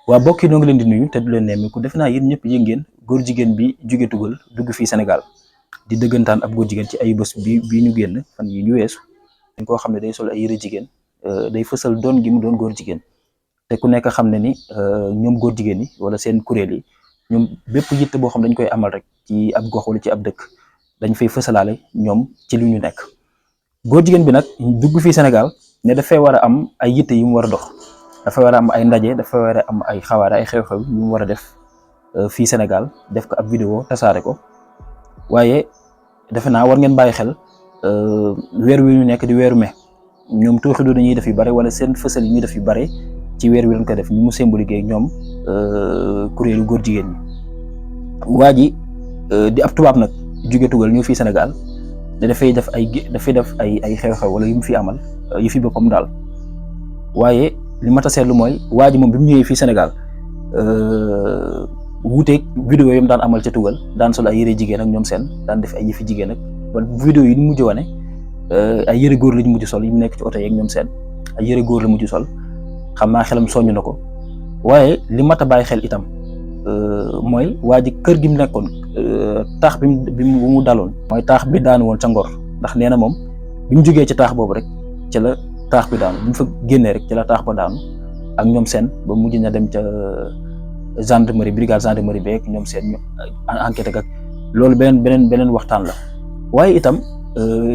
waa bokk yi noo ngi leen di nuyu te du leen nemmeeku defe naa yéen ñëpp yëg ngeen góor jigéen bi jóge tugal dugg fii Sénégal di dëggantaan ab góor jigéen ci ay bés bi ñu génn fan yi ñu weesu dañ koo xam ne day sol ay yëre jigéen day fësal doon gi mu doon góor jigéen te ku nekk xam ne ni ñoom góor jigéen yi wala seen kuréel yi ñoom bépp yitte boo xam dañ koy amal rek ci ab gox wala ci ab dëkk dañ fay fësalaale ñoom ci li ñu nekk. góor jigéen bi nag dugg fii Sénégal ne dafay war a am ay yitte yu mu war a dox. dafa war a am ay ndaje dafa war a am ay xawaare ay xew-xew yu mu war a def fii Sénégal def ko ab vidéo tasaare ko waaye defe naa war ngeen bàyyi xel weer wi ñu nekk di weeru mai ñoom tooxi doon dañuy def yu bare wala seen fësal yi ñuy def yu bare ci weer wi lañ ko def ñu mu symbolique ñoom kuréelu góor jigéen ñi. waa ji di ab tubaab nag jóge tugal ñëw fii Sénégal ne dafay def ay xew-xew wala yu mu fi amal yu fi boppam daal waaye. li ma ta seetlu mooy waa ji moom bi mu ñëwee fii Sénégal wuuteeg vidéo yi mu daan amal ca tugal daan sol ay yëre jigéen ak ñoom seen daan def ay yëfi jigéen ak wala vidéo yi ñu mujj wane ay yëre góor lañu mujj sol yi mu nekk ci oto yeeg ñoom seen ay yëre góor la mujj sol xam naa xelam soññ na ko waaye li mat a bàyyi xel itam mooy waa ji kër gi mu nekkoon taax bi mu daloon mooy taax bi daanu woon ca Ngor ndax nee na moom bi mu jógee ci taax boobu rek ci la taax bi daanu bu ñu fa génnee rek ci la taax ba daanu ak ñoom seen ba mujj na dem ca gendarmerie brigade gendarmerie beeg ñoom seen ñu enquête ak loolu beneen waxtaan la waaye itam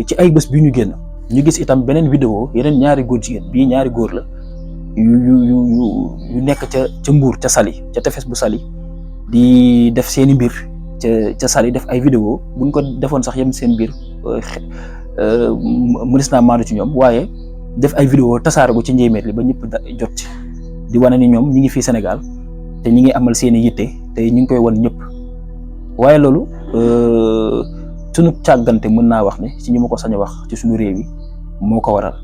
ci ay bés bi ñu génn ñu gis itam beneen vidéo yeneen ñaari góor jigéen bii ñaari góor la yu nekk ca Mbuur ca Saly ca tefes bu Saly di def seeni mbir ca Saly def ay vidéo buñ ko defoon sax yem seen mbir mënees naa maandu ci ñoom waaye def ay vidéo tasaare ko ci njéeméer li ba ñëpp jot ci di wane ni ñoom ñi ngi fii Sénégal te ñi ngi amal seeni yitte te ñu ngi koy wan ñëpp waaye loolu sunu càggante mën naa wax ne ci ñu ma ko sañ a wax ci suñu réew yi moo ko waral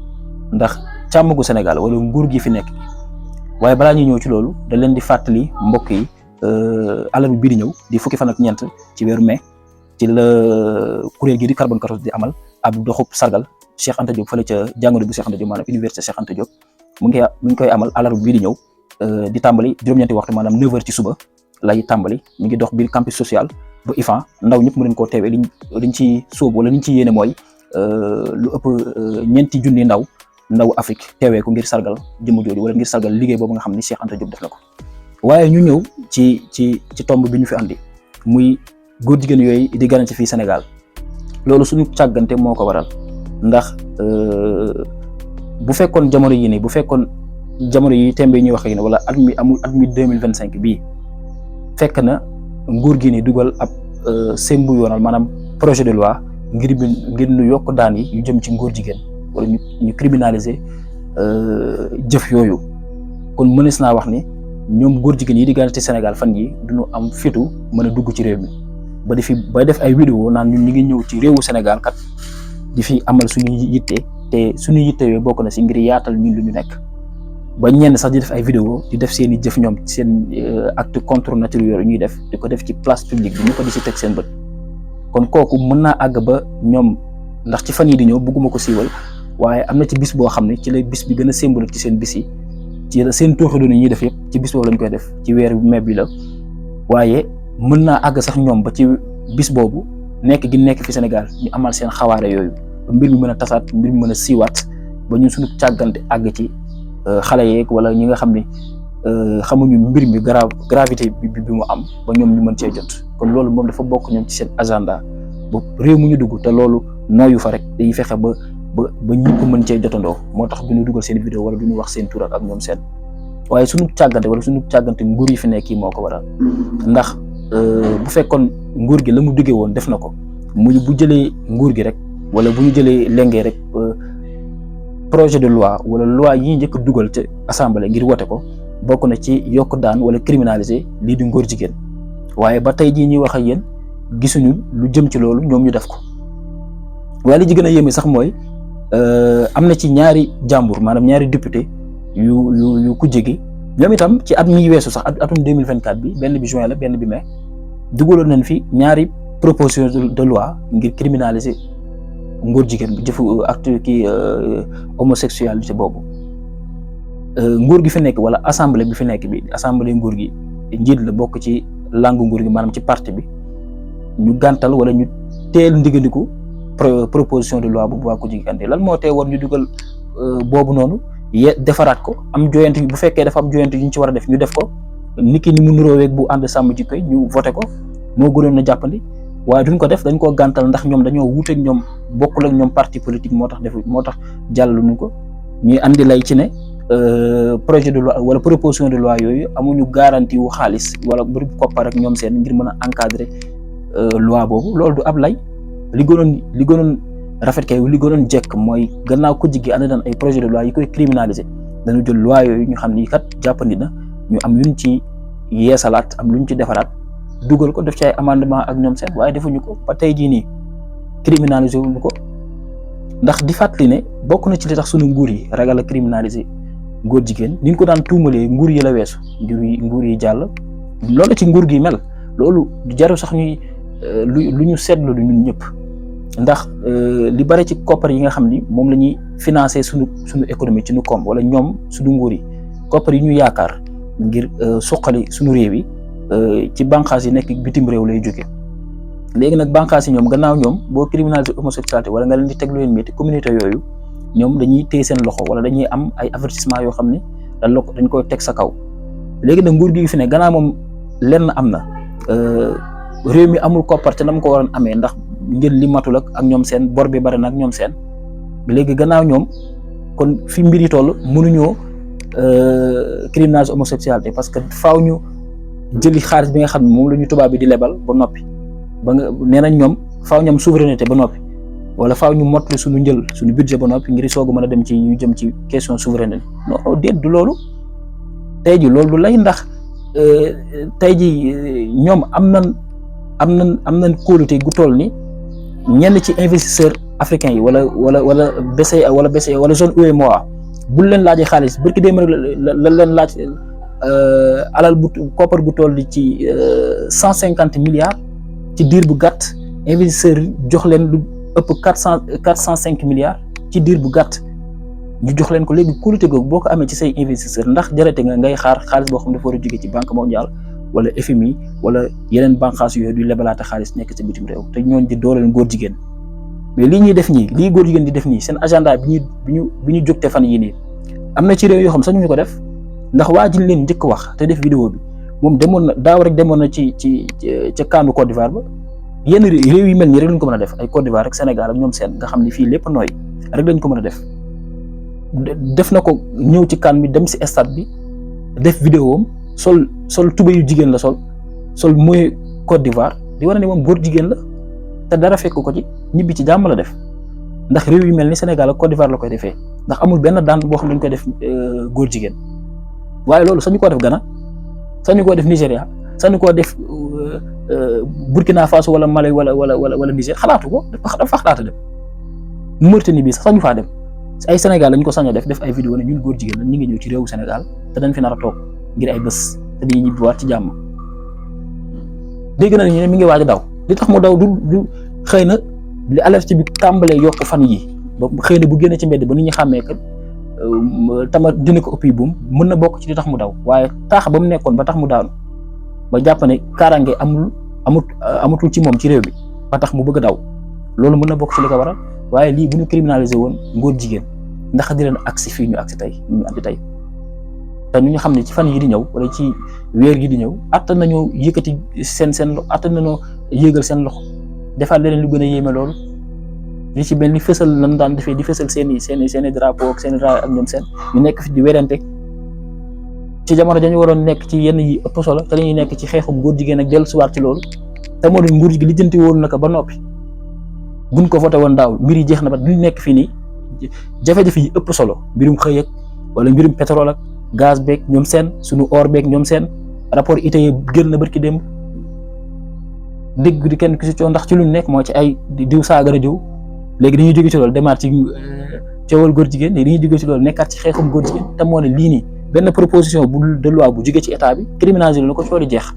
ndax càmm gu Sénégal wala nguur gi fi nekk waaye balaa ñuy ñëw ci loolu da leen di fàttali mbokk yi àllarba bii di ñëw di fukki fan ak ñeent ci weeru mai ci la kuréel gi di Carbone 14 di amal ab doxub sargal Cheikh Anta Diop fële ca jàngoro bu Cheikh Anta Diop maanaam université Cheikh Anta Diop mu ngi koy amal àllarba bii di ñëw di tàmbali juróom-ñeenti waxtu maanaam 9h ci suba lay tàmbali mi ngi dox biir campus social ba IFAN ndaw ñëpp mu leen koo teewee liñ ci sóobu wala liñ ci yéene mooy lu ëpp ñeenti junni ndaw Afrique teewee ko ngir sargal jëmm jooju wala ngir sargal liggéey boobu nga xam ni Cheikh Anta Diop def na ko waaye ñu ñëw ci tomb bi ñu fi andi muy góor jigéen yooyu di gane ci fii Sénégal loolu suñu càggante moo ko waral ndax bu fekkoon jamono yi nii bu fekkoon jamono yi tembe ñuy wax ak yéen wala at mi 2025 bii fekk na nguur gi ni dugal ab sembu yoonal maanaam projet de loi ngir ñu yokk daan yi yu jëm ci ngóor jigéen wala ñu criminaliser jëf yooyu kon mënees naa wax ni ñoom góor jigéen yi di gane ci Sénégal fan yi duñu am fitu mën a dugg ci réew mi ba def ay vidéo naan ñun ñi ngi ñëw ci réewu Sénégal kat di fi amal suñu yitte te suñu yitte yooyu bokk na si ngir yaatal ñun lu ñu nekk ba ñenn sax di def ay vidéo di def seen i jëf ñoom seen acte contre nature yooyu ñuy def di ko def ci place publique bi ñu ko di si teg seen bët kon kooku mën naa àgg ba ñoom ndax ci fan yi di ñëw bëgguma ko siiwal waaye am na ci bis boo xam ne ci la bis bi gën a symbolique ci seen bis yi ci la seen tooxi doon ñuy def yëpp ci bis boobu lañ koy def ci weer mai bi la waaye mën naa àgg sax ñoom ba ci bis boobu nekk gi nekk fi Sénégal ñu amal seen xawaare yooyu ba mbir mi mën a tasaat mbir mi mën a siiwaat ba ñun suñu càggante àgg ci xale yeeg wala ñi nga xam ne xamuñu mbir mi gravité bi mu am ba ñoom ñu mën cee jot kon loolu moom dafa bokk ñoom ci seen agenda ba réew mu ñu dugg te loolu nooyu fa rek dañuy fexe ba ñëpp mën cee jotandoo moo tax du ñu dugal seen vidéo wala du ñu wax seen tur ak ñoom seen waaye suñu càggante wala suñu càggante nguur yi fi nekk yi moo ko waral ndax bu fekkoon nguur gi la mu duggee woon def na ko muy bu jëlee nguur gi rek wala bu ñu jëlee lengee rek projet de loi wala loi yi njëkk dugal ci assemblée ngir wote ko bokk na ci yokk daan wala criminaliser lii di ngóor jigéen waaye ba tey jii ñuy wax ak yéen gisuñu lu jëm ci loolu ñoom ñu def ko waaye li ci gën a yéeme sax mooy am na ci ñaari jàmbur maanaam ñaari député yu ku jege ñoom itam ci at mi weesu sax atum 2024 bi benn bi juin la benn bi mai dugaloon nañ fi ñaari proposition de loi ngir criminaliser ngóor jigéen bi jëfu acte kii homosexualité boobu nguur gi fi nekk wala assemblée bi fi nekk bi assemblée nguur gi njiit la bokk ci langue nguur gi maanaam ci parti bi ñu gàntal wala ñu teel ndigandiku proposition de loi bu waa ko jigi andi lan moo tee woon ñu dugal boobu noonu defaraat ko am joyante bu fekkee dafa am joyante yu ñu ci war a def ñu def ko niki ni mu nuróoweeg bu ànd sàmm jikko yi ñu voté ko moo gënoon na jàppandi waaye duñ ko def dañ koo gàntal ndax ñoom dañoo wuuteeg ñoom bokkul ak ñoom parti politique moo tax jàllaluñu ko ñuy andi lay ci ne projet de loi wala proposition de loi yooyu amuñu garantie wu xaalis wala bëri koppar ak ñoom seen ngir mën a encadrer loi boobu loolu du ab lay li gënoon rafet kay li gënoon jekk mooy gannaaw ko jigi ànd nañ ay projet de loi yi koy criminaliser dañu jël loi yooyu ñu xam ni kat jàppandi na ñu am luñ ci yeesalaat am luñ ci defaraat dugal ko def ci ay amendement ak ñoom seen waaye defuñu ko ba tey jii nii criminaliser wuñu ko ndax di fàttali ne bokk na ci li tax suñu nguur yi ragal a criminaliser góor jigéen ni ñu ko daan tuumalee nguur yi la weesu nguur yi jàll loolu ci nguur gi mel loolu jaru sax ñuy lu ñu seetlu lu ñun ñëpp ndax li bari ci koppar yi nga xam ni moom la ñuy financer suñu économie ci nu koom wala ñoom suñu nguur yi koppar yi ñu yaakaar ngir suqali suñu réew yi ci bànqaas yi nekk bitim réew lay jóge léegi nag bànqaas yi ñoom gannaaw ñoom boo criminaliser homosexualité wala nga leen di teg lu leen métti communauté yooyu ñoom dañuy téye seen loxo wala dañuy am ay avertissement yoo xam ne dañ koy teg sa kaw léegi nag nguur gi fi ne gannaaw moom lenn am na réew mi amul koppar te na mu ko waroon amee ndax ngeen li matul ak ñoom seen bor bi bari na ak ñoom seen léegi gannaaw ñoom kon fi mbir yi toll mënuñoo criminaliser homosexualité parce que faaw ñu jëli xaalis bi nga xam ne moom la ñu tubaab bi di lebal ba noppi ba nga nee nañ ñoom faaw ñu am souveraineté ba noppi wala faaw ñu mottali suñu budget ba noppi ngir soog a mën a dem ci ñu jëm ci question souveraineté non déet du loolu tey ji loolu du lay ndax tey ji ñoom am nañ kóolute gu toll ni ñenn ci investisseur africains yi wala BCEAO wala zone UEMOA bul leen laajee xaalis barki démb rek la leen laaj alal bu koppar gu toll ci 150 milliards ci diir bu gàtt investisseurs yi jox leen lu ëpp 405 milliards ci diir bu gàtt ñu jox leen ko léegi kóolute googu boo ko amee ci say investisseurs ndax jarate nga ngay xaar xaalis boo xam ne dafa war a jóge ci banque mondiale wala FMI wala yeneen bànqaas yooyu du lebalaate xaalis nekk ci bitim réew te ñooñ di dooleel góor jigéen mais lii ñuy def nii lii góor jigéen di def nii seen agenda bi ñu jógte fan yii nii am na ci réew yoo xam sax ñu ko def ndax waa ji leen njëkk wax te def vidéo bi moom demoon na daaw rek demoon na ci ca kaanu Côte d'Ivoire ba yenn réew yi mel nii rek lañ ko mën a def ay Côte d'Ivoire ak Sénégal ak ñoom seen nga xam ne fii lépp nooy rek lañ ko mën a def na ko ñëw ci kaan bi dem si stade bi def vidéo am sol tuba yu jigéen la sol mooy Côte d'Ivoire di wane ne moom góor jigéen la te dara fekk ko ci ñibbi ci jàmm la def ndax réew yu mel ni Sénégal ak Côte d'Ivoire la koy defee ndax amul benn daan boo xam ne dañ koy def góor jigéen waaye loolu sañu koo def Ghana sañu koo def Nigéria sañu koo def Burkina Faso wala Mali wala Niger xalaatu ko dafa xalaata dem Mauritanie bi sax sañu faa dem ay Sénégal lañ ko sañ a def ay vidéo ne ñun góor jigéen la ñu ngi ñëw ci réewu Sénégal te dañ fi nar a toog ngir ay bés te dañuy ñibbiwaat ci jàmm dégg na ñu ne mi ngi waaj a daw li tax mu daw du xëy na li alerte bi tàmbalee yokk fan yi ba xëy na bu génne ci mbedd ba nit ñi xàmmee que tama dina ko ëpp buum mën na bokk ci li tax mu daw waaye taax ba mu nekkoon ba tax mu daanu ba jàpp ne kaaraange amatul ci moom ci réew bi ba tax mu bëgg a daw loolu mën na bokk ci li ko waral waaye lii bu ñu criminaliser woon ngóor jigéen ndax di leen agsi fii ñu agsi tey ñu andi tey te ñu xam ne ci fan yi di ñëw wala ci weer yi di ñëw attan nañoo yëkkati seen attan nañoo yéegal seen loxo defaat leneen lu gën a yéeme loolu li ci mel ni fësal lan daan defee di fësal seeni drapeau ak seeni raay ak ñoom seen ñu nekk fi di werante ci jamono dañu waroon nekk ci yenn yi ëpp solo te dañuy nekk ci xeexum góor jigéen ak dellusiwaat ci loolu te moo doon nguur gi lijjanti woon naka ba noppi buñ ko voté woon daaw mbir yi jeex na ba duñ nekk fii nii jafe-jafe yi ëpp solo mbirum xëy ak wala mbirum pétrole ak gaz beeg ñoom seen suñu or beeg ñoom seen rapport ITIE génn na barki démb dégg di kenn ku ci coow ndax ci lu nekk moo ci ay diw saagara diw léegi dañuy jóge ci loolu demaat ci coowal góor jigéen léegi dañuy jóge ci loolu nekkaat ci xeexum góor jigéen te moo ne lii nii benn proposition de loi bu jóge ci état bi criminalisé na ko coori jeex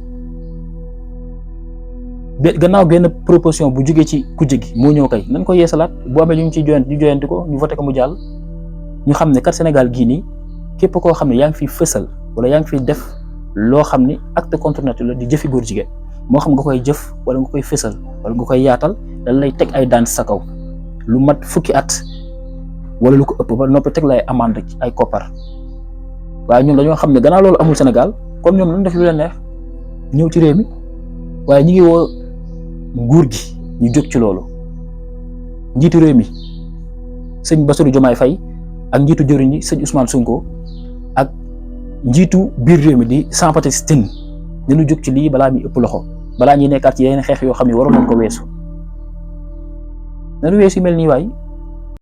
gannaaw benn proposition bu jóge ci kujje gi moo ñëw kay nañ ko yeesalaat bu amee ñu ngi ciy joyanti ko ñu voté ko mu jàll ñu xam ne kat Sénégal gii nii képp koo xam ne yaa ngi fiy fësal wala yaa ngi fiy def loo xam ne acte contre nature la di jëfi góor jigéen moo xam nga koy jëf wala nga koy fësal wala nga koy yaatal dañ lay teg ay daan sa kaw lu mat fukki at wala lu ko ëpp ba noppi teg lay amande ay koppar waaye ñun dañoo xam ne gannaaw loolu amul Sénégal comme ñoom lañ def lu leen neex ñëw ci réew mi waaye ñi ngi woo nguur gi ñu jóg ci loolu njiitu réew mi sëñ Bassirou Diomaye Faye ak njiitu jëriñ ñi sëñ Ousmane Sonko ak njiitu biir réew mi di Jean-Baptiste Tine dinu jóg ci lii balaa muy ëpp loxo balaa ñuy nekkaat ci yeneen xeex yoo xam ne waroon nañ ko weesu nanu weesu yu mel nii waay